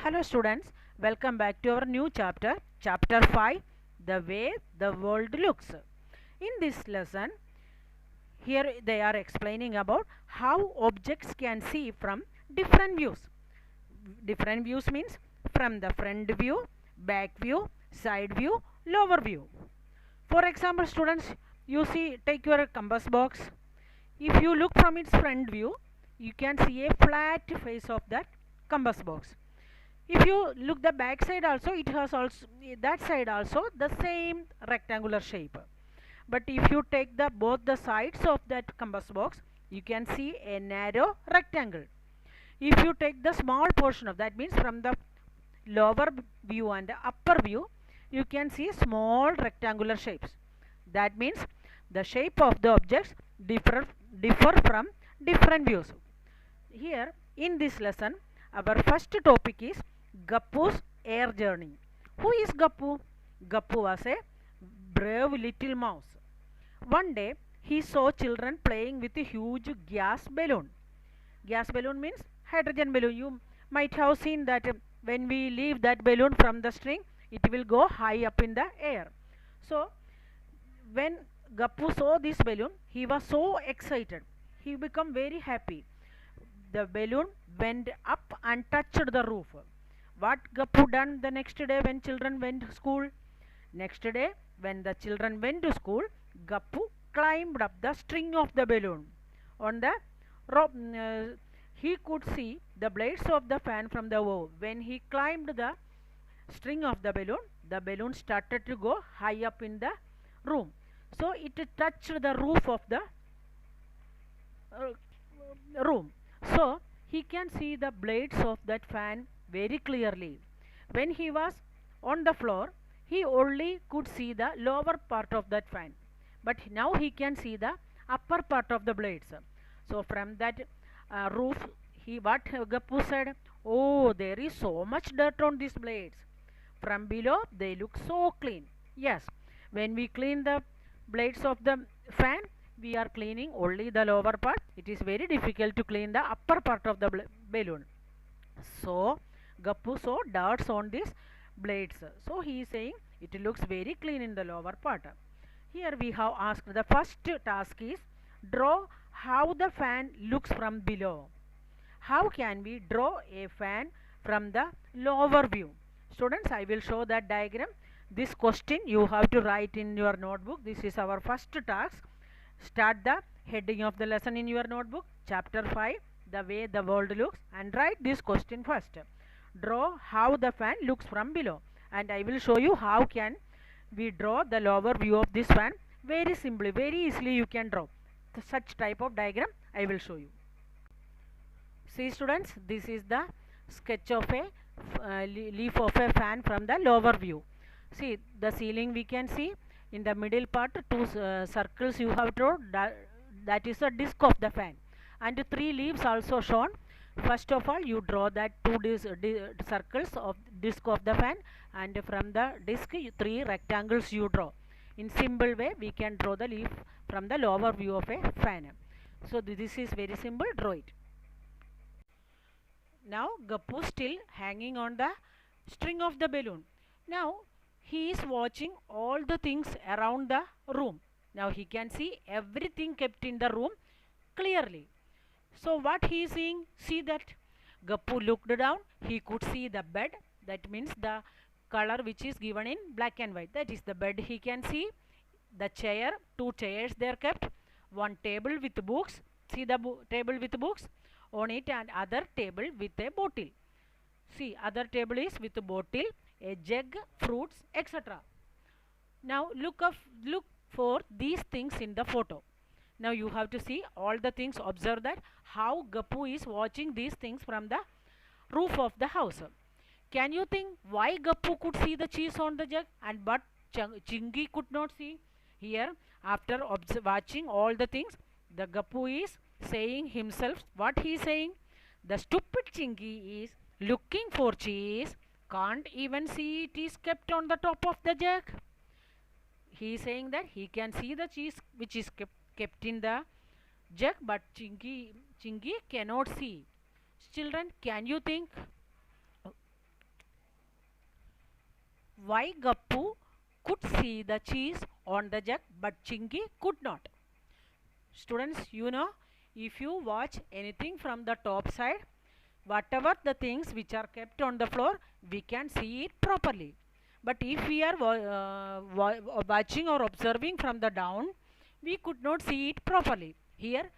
Hello students, welcome back to our new chapter, chapter 5, the way the world looks. In this lesson, here they are explaining about how objects can see from different views. Different views means from the front view, back view, side view, lower view. For example, students, you see, take your compass box. If you look from its front view, you can see a flat face of that compass box. If you look the back side also, it has also that side also the same rectangular shape. But if you take the both the sides of that compass box, you can see a narrow rectangle. If you take the small portion of that, means from the lower view and upper view, you can see small rectangular shapes. That means the shape of the objects differ from different views. Here in this lesson, our first topic is Gappu's air journey. Who is Gappu? Gappu was a brave little mouse. One day he saw children playing with a huge gas balloon. Gas balloon means hydrogen balloon. You might have seen that when we leave that balloon from the string, it will go high up in the air. So when Gappu saw this balloon, he was so excited. He became very happy. The balloon went up and touched the roof. What Gappu done the next day when children went to school? Next day, when the children went to school, Gappu climbed up the string of the balloon. On the rope, he could see the blades of the fan from the above. When he climbed the string of the balloon started to go high up in the room. So it touched the roof of the room. So he can see the blades of that fan very clearly. When he was on the floor, he only could see the lower part of that fan. But now he can see the upper part of the blades. So from that roof, what Gappu said, "Oh, there is so much dirt on these blades. From below, they look so clean." Yes, when we clean the blades of the fan, we are cleaning only the lower part. It is very difficult to clean the upper part of the balloon. So Gappu saw darts on these blades. So he is saying it looks very clean in the lower part. Here we have asked, the first task is draw how the fan looks from below. How can we draw a fan from the lower view? Students, I will show that diagram. This question you have to write in your notebook. This is our first task. Start the heading of the lesson in your notebook, chapter 5, the way the world looks, and write this question first. Draw how the fan looks from below, and I will show you how can we draw the lower view of this fan. Very simply, very easily you can draw such type of diagram. I will show you. See students, this is the sketch of a leaf of a fan from the lower view. See the ceiling, we can see in the middle part two circles you have drawn, that is a disc of the fan, and three leaves also shown. First of all, you draw that two circles of disc of the fan, and from the disc three rectangles you draw. In simple way we can draw the leaf from the lower view of a fan. So this is very simple, draw it. Now Gappu still hanging on the string of the balloon. Now he is watching all the things around the room. Now he can see everything kept in the room clearly. So what he is seeing? See that Gappu looked down. He could see the bed. That means the color which is given in black and white. That is the bed he can see. The chair, two chairs they are kept. One table with books. See the table with books on it, and other table with a bottle. See, other table is with a bottle, a jug, fruits, etc. Now look for these things in the photo. Now you have to see all the things. Observe that how Gappu is watching these things from the roof of the house. Can you think why Gappu could see the cheese on the jug and but Chingy could not see? Here, after watching all the things, the Gappu is saying himself, what he is saying? The stupid Chingy is looking for cheese, can't even see it is kept on the top of the jug. He is saying that he can see the cheese which is kept in the jug, but Chingy cannot see. Children, can you think Why Gappu could see the cheese on the jug but Chinky could not? Students, you know, if you watch anything from the top side, whatever the things which are kept on the floor, we can see it properly. But if we are watching or observing from the down, we could not see it properly. Here,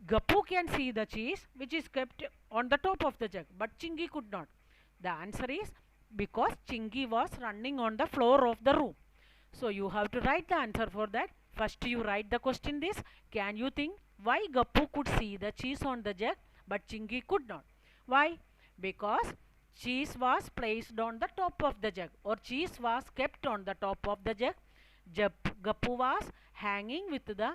Gappu can see the cheese which is kept on the top of the jug, but Chingy could not. The answer is because Chingy was running on the floor of the room. So you have to write the answer for that. First you write the question this. Can you think why Gappu could see the cheese on the jug but Chingy could not? Why? Because cheese was placed on the top of the jug, or cheese was kept on the top of the jug. Gappu was hanging with the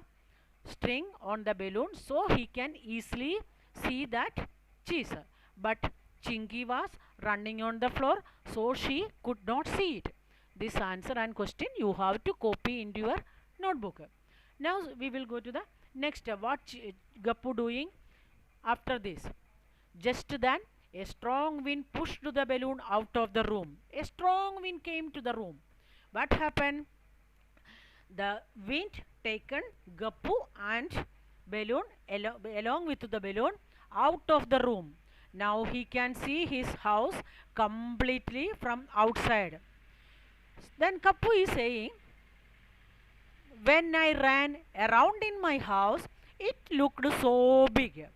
string on the balloon, so he can easily see that cheese. But Chinky was running on the floor, so she could not see it. This answer and question you have to copy into your notebook. Now we will go to the next. What Gappu doing after this? Just then a strong wind pushed the balloon out of the room. A strong wind came to the room. What happened? The wind taken Gappu and balloon along with the balloon out of the room. Now he can see his house completely from outside. Then Gappu is saying, when I ran around in my house, it looked so big.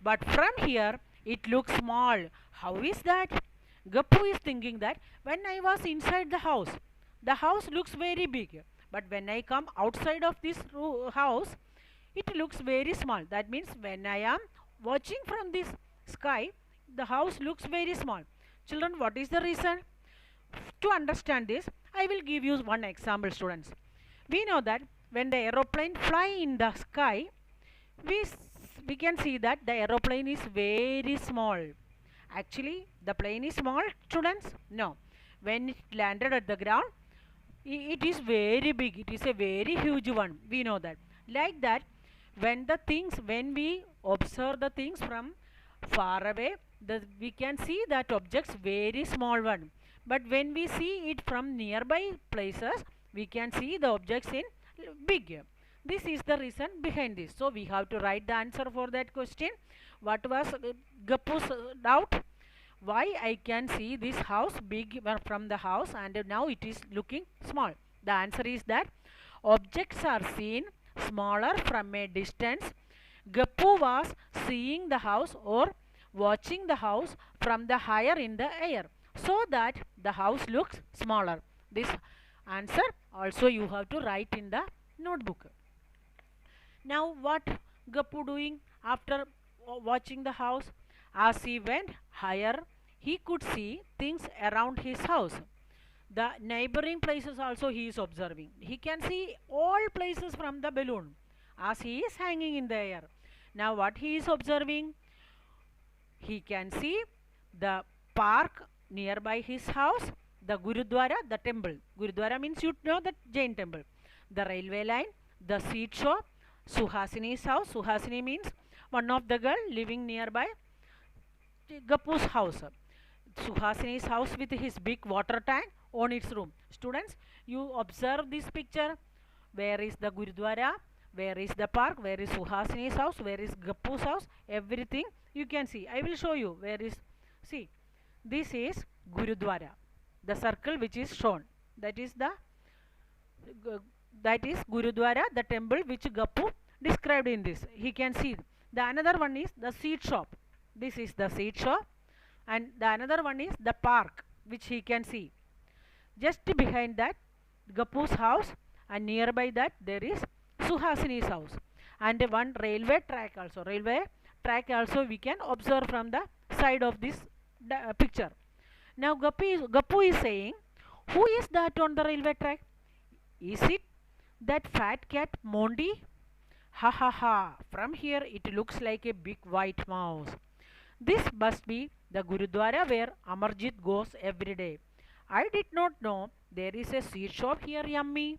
But from here, it looks small. How is that? Gappu is thinking that when I was inside the house looks very big. But when I come outside of this house, it looks very small. That means when I am watching from this sky, the house looks very small. Children, what is the reason? To understand this, I will give you one example, students. We know that when the aeroplane fly in the sky, we can see that the aeroplane is very small. Actually, the plane is small, students? No. When it landed at the ground, it is very big. It is a very huge one. We know that. Like that, when we observe the things from far away, we can see that objects very small one. But when we see it from nearby places, we can see the objects in big. This is the reason behind this. So we have to write the answer for that question. What was Gappu's doubt? Why I can see this house big from the house and now it is looking small? The answer is that objects are seen smaller from a distance. Gappu was seeing the house or watching the house from the higher in the air, so that the house looks smaller. This answer also you have to write in the notebook. Now what Gappu doing after watching the house? As he went higher, he could see things around his house. The neighboring places also he is observing. He can see all places from the balloon as he is hanging in the air. Now what he is observing? He can see the park nearby his house, the Gurudwara, the temple. Gurudwara means you know the Jain temple. The railway line, the seed shop, Suhasini's house. Suhasini means one of the girl living nearby Gappu's house. Suhasini's house with his big water tank on its room. Students, you observe this picture. Where is the Gurudwara? Where is the park? Where is Suhasini's house? Where is Gappu's house? Everything you can see. I will show you where is. See, this is Gurudwara. The circle which is shown. That is Gurudwara, the temple which Gappu described in this. He can see. The another one is the seed shop. This is the seed shop. And the another one is the park which he can see. Just behind that, Gappu's house, and nearby that there is Suhasini's house. And one railway track also. Railway track also we can observe from the side of this picture. Now Gappu is saying, who is that on the railway track? Is it that fat cat Mondi? Ha ha ha, from here it looks like a big white mouse. This must be the Gurudwara where Amarjit goes every day. I did not know there is a seed shop here, yummy.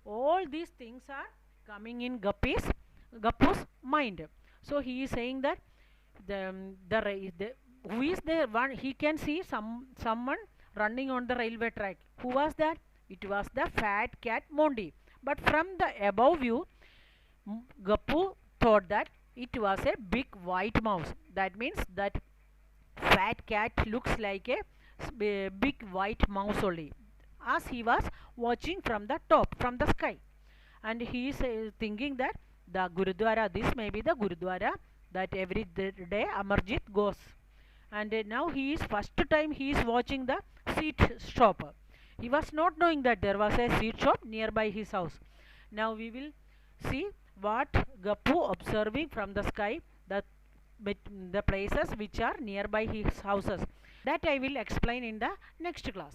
All these things are coming in Gappu's mind. So he is saying that who is there? One he can see someone running on the railway track. Who was that? It was the fat cat Monty. But from the above view, Gappu thought that it was a big white mouse. That means that fat cat looks like a big white mouse only, as he was watching from the top, from the sky. And he is thinking that the Gurudwara, this may be the Gurudwara that every day Amarjit goes. And now he is first time he is watching the seat shop. He was not knowing that there was a seat shop nearby his house. Now we will see what Gappu observing from the sky, the places which are nearby his houses. That I will explain in the next class.